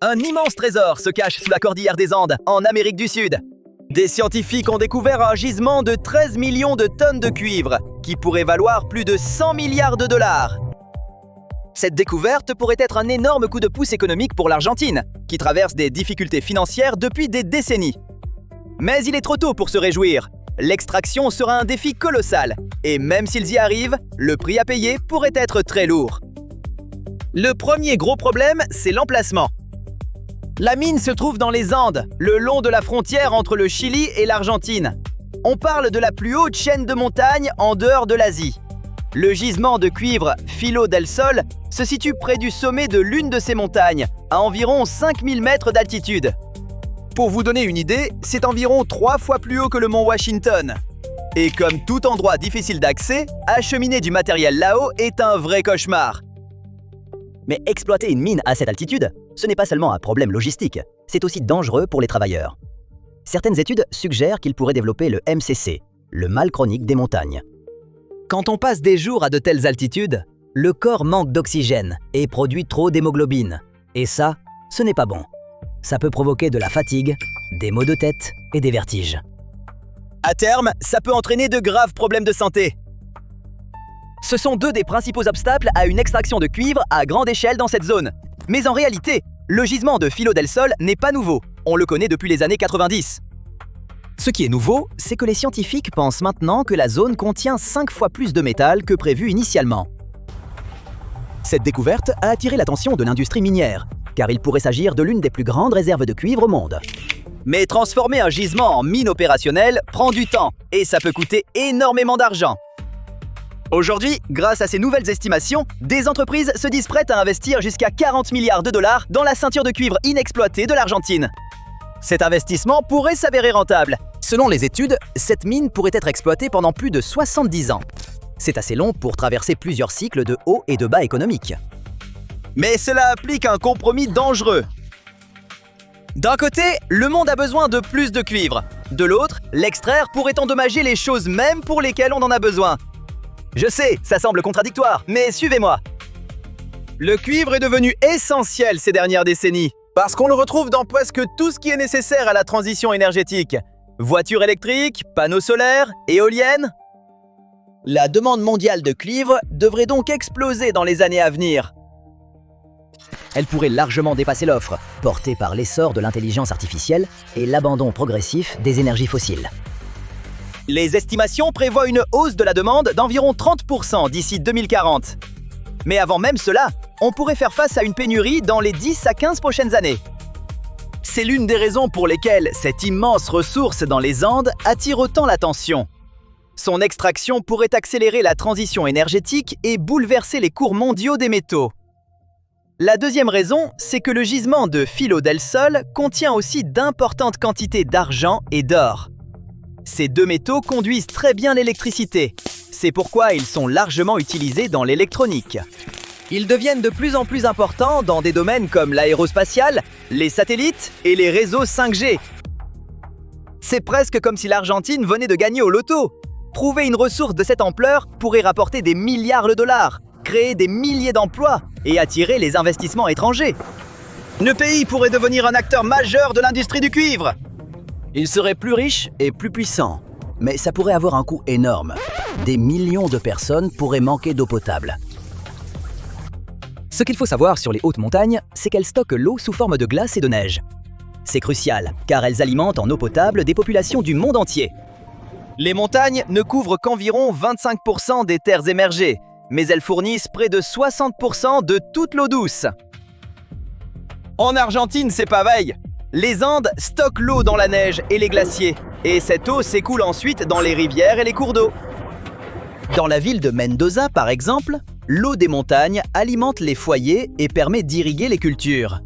Un immense trésor se cache sous la cordillère des Andes, en Amérique du Sud. Des scientifiques ont découvert un gisement de 13 millions de tonnes de cuivre, qui pourrait valoir plus de 100 milliards de dollars. Cette découverte pourrait être un énorme coup de pouce économique pour l'Argentine, qui traverse des difficultés financières depuis des décennies. Mais il est trop tôt pour se réjouir. L'extraction sera un défi colossal, et même s'ils y arrivent, le prix à payer pourrait être très lourd. Le premier gros problème, c'est l'emplacement. La mine se trouve dans les Andes, le long de la frontière entre le Chili et l'Argentine. On parle de la plus haute chaîne de montagnes en dehors de l'Asie. Le gisement de cuivre Filo del Sol se situe près du sommet de l'une de ces montagnes, à environ 5000 mètres d'altitude. Pour vous donner une idée, c'est environ 3 fois plus haut que le mont Washington. Et comme tout endroit difficile d'accès, acheminer du matériel là-haut est un vrai cauchemar. Mais exploiter une mine à cette altitude, ce n'est pas seulement un problème logistique, c'est aussi dangereux pour les travailleurs. Certaines études suggèrent qu'il pourrait développer le MCC, le mal chronique des montagnes. Quand on passe des jours à de telles altitudes, Le corps manque d'oxygène et produit trop d'hémoglobine. Et ça, ce n'est pas bon. Ça peut provoquer de la fatigue, des maux de tête et des vertiges. à terme, ça peut entraîner de graves problèmes de santé. Ce sont deux des principaux obstacles à une extraction de cuivre à grande échelle dans cette zone. Mais en réalité, le gisement de Filo del Sol n'est pas nouveau. On le connaît depuis les années 90. Ce qui est nouveau, c'est que les scientifiques pensent maintenant que la zone contient 5 fois plus de métal que prévu initialement. Cette découverte a attiré l'attention de l'industrie minière, car il pourrait s'agir de l'une des plus grandes réserves de cuivre au monde. Mais transformer un gisement en mine opérationnelle prend du temps, et ça peut coûter énormément d'argent. Aujourd'hui, grâce à ces nouvelles estimations, des entreprises se disent prêtes à investir jusqu'à 40 milliards de dollars dans la ceinture de cuivre inexploitée de l'Argentine. Cet investissement pourrait s'avérer rentable. Selon les études, cette mine pourrait être exploitée pendant plus de 70 ans. C'est assez long pour traverser plusieurs cycles de haut et de bas économiques. Mais cela implique un compromis dangereux. D'un côté, le monde a besoin de plus de cuivre. De l'autre, l'extraire pourrait endommager les choses mêmes pour lesquelles on en a besoin. Je sais, ça semble contradictoire, mais suivez-moi. Le cuivre est devenu essentiel ces dernières décennies, parce qu'on le retrouve dans presque tout ce qui est nécessaire à la transition énergétique. Voitures électriques, panneaux solaires, éoliennes. La demande mondiale de cuivre devrait donc exploser dans les années à venir. Elle pourrait largement dépasser l'offre, portée par l'essor de l'intelligence artificielle et l'abandon progressif des énergies fossiles. Les estimations prévoient une hausse de la demande d'environ 30% d'ici 2040. Mais avant même cela, on pourrait faire face à une pénurie dans les 10 à 15 prochaines années. C'est l'une des raisons pour lesquelles cette immense ressource dans les Andes attire autant l'attention. Son extraction pourrait accélérer la transition énergétique et bouleverser les cours mondiaux des métaux. La deuxième raison, c'est que le gisement de Filo del Sol contient aussi d'importantes quantités d'argent et d'or. Ces deux métaux conduisent très bien l'électricité. C'est pourquoi ils sont largement utilisés dans l'électronique. Ils deviennent de plus en plus importants dans des domaines comme l'aérospatial, les satellites et les réseaux 5G. C'est presque comme si l'Argentine venait de gagner au loto. Trouver une ressource de cette ampleur pourrait rapporter des milliards de dollars, créer des milliers d'emplois et attirer les investissements étrangers. Le pays pourrait devenir un acteur majeur de l'industrie du cuivre. Il serait plus riche et plus puissant, mais ça pourrait avoir un coût énorme. Des millions de personnes pourraient manquer d'eau potable. Ce qu'il faut savoir sur les hautes montagnes, c'est qu'elles stockent l'eau sous forme de glace et de neige. C'est crucial, car elles alimentent en eau potable des populations du monde entier. Les montagnes ne couvrent qu'environ 25% des terres émergées, mais elles fournissent près de 60% de toute l'eau douce. En Argentine, c'est pareil. Les Andes stockent l'eau dans la neige et les glaciers, et cette eau s'écoule ensuite dans les rivières et les cours d'eau. Dans la ville de Mendoza, par exemple, l'eau des montagnes alimente les foyers et permet d'irriguer les cultures.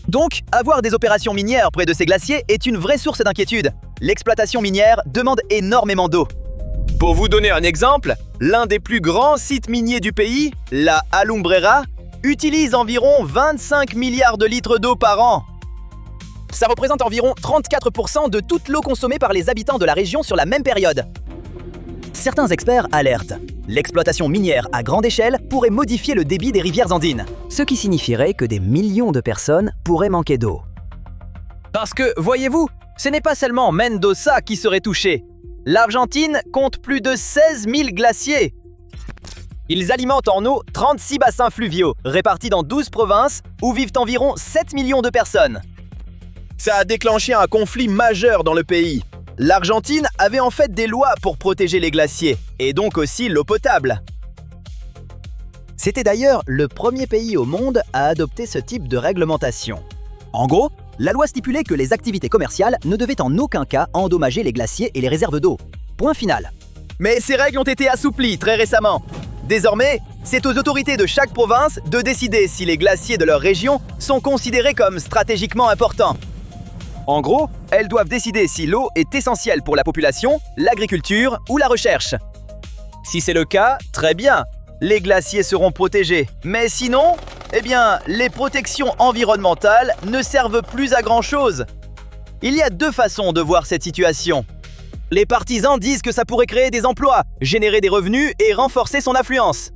Donc, avoir des opérations minières près de ces glaciers est une vraie source d'inquiétude. L'exploitation minière demande énormément d'eau. Pour vous donner un exemple, l'un des plus grands sites miniers du pays, la Alumbrera, utilise environ 25 milliards de litres d'eau par an. Ça représente environ 34% de toute l'eau consommée par les habitants de la région sur la même période. Certains experts alertent. L'exploitation minière à grande échelle pourrait modifier le débit des rivières andines, ce qui signifierait que des millions de personnes pourraient manquer d'eau. Parce que, voyez-vous, ce n'est pas seulement Mendoza qui serait touché. L'Argentine compte plus de 16 000 glaciers. Ils alimentent en eau 36 bassins fluviaux, répartis dans 12 provinces, où vivent environ 7 millions de personnes. Ça a déclenché un conflit majeur dans le pays. L'Argentine avait en fait des lois pour protéger les glaciers, et donc aussi l'eau potable. C'était d'ailleurs le premier pays au monde à adopter ce type de réglementation. En gros, la loi stipulait que les activités commerciales ne devaient en aucun cas endommager les glaciers et les réserves d'eau. Point final. Mais ces règles ont été assouplies très récemment. Désormais, c'est aux autorités de chaque province de décider si les glaciers de leur région sont considérés comme stratégiquement importants. En gros, elles doivent décider si l'eau est essentielle pour la population, l'agriculture ou la recherche. Si c'est le cas, très bien, les glaciers seront protégés. Mais sinon, les protections environnementales ne servent plus à grand-chose. Il y a deux façons de voir cette situation. Les partisans disent que ça pourrait créer des emplois, générer des revenus et renforcer son influence.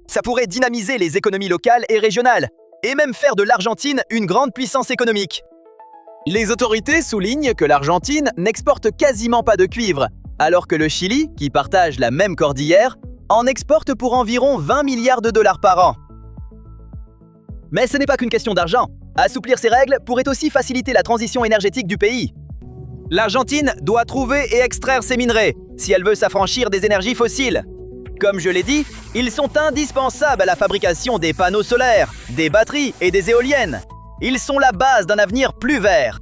Ça pourrait dynamiser les économies locales et régionales, et même faire de l'Argentine une grande puissance économique. Les autorités soulignent que l'Argentine n'exporte quasiment pas de cuivre, alors que le Chili, qui partage la même cordillère, en exporte pour environ 20 milliards de dollars par an. Mais ce n'est pas qu'une question d'argent. Assouplir ces règles pourrait aussi faciliter la transition énergétique du pays. L'Argentine doit trouver et extraire ses minerais, si elle veut s'affranchir des énergies fossiles. Comme je l'ai dit, ils sont indispensables à la fabrication des panneaux solaires, des batteries et des éoliennes. Ils sont la base d'un avenir plus vert.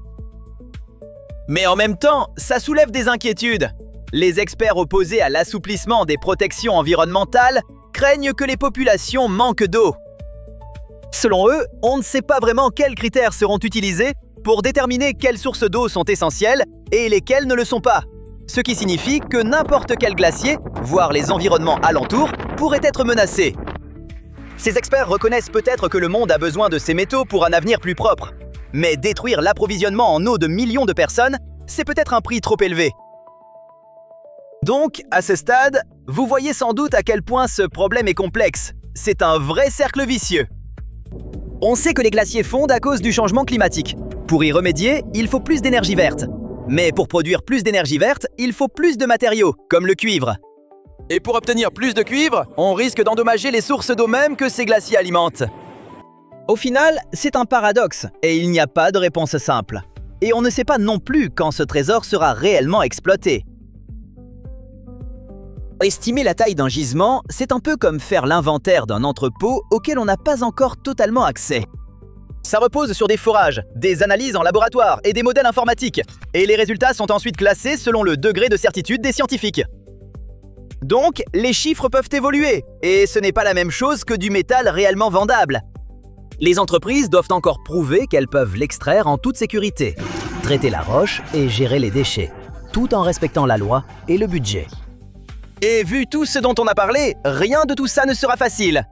Mais en même temps, ça soulève des inquiétudes. Les experts opposés à l'assouplissement des protections environnementales craignent que les populations manquent d'eau. Selon eux, on ne sait pas vraiment quels critères seront utilisés pour déterminer quelles sources d'eau sont essentielles et lesquelles ne le sont pas. Ce qui signifie que n'importe quel glacier, voire les environnements alentours, pourraient être menacés. Ces experts reconnaissent peut-être que le monde a besoin de ces métaux pour un avenir plus propre. Mais détruire l'approvisionnement en eau de millions de personnes, c'est peut-être un prix trop élevé. Donc, à ce stade, vous voyez sans doute à quel point ce problème est complexe. C'est un vrai cercle vicieux. On sait que les glaciers fondent à cause du changement climatique. Pour y remédier, il faut plus d'énergie verte. Mais pour produire plus d'énergie verte, il faut plus de matériaux, comme le cuivre. Et pour obtenir plus de cuivre, on risque d'endommager les sources d'eau même que ces glaciers alimentent. Au final, c'est un paradoxe, et il n'y a pas de réponse simple. Et on ne sait pas non plus quand ce trésor sera réellement exploité. Estimer la taille d'un gisement, c'est un peu comme faire l'inventaire d'un entrepôt auquel on n'a pas encore totalement accès. Ça repose sur des forages, des analyses en laboratoire et des modèles informatiques. Et les résultats sont ensuite classés selon le degré de certitude des scientifiques. Donc, les chiffres peuvent évoluer, et ce n'est pas la même chose que du métal réellement vendable. Les entreprises doivent encore prouver qu'elles peuvent l'extraire en toute sécurité, traiter la roche et gérer les déchets, tout en respectant la loi et le budget. Et vu tout ce dont on a parlé, rien de tout ça ne sera facile.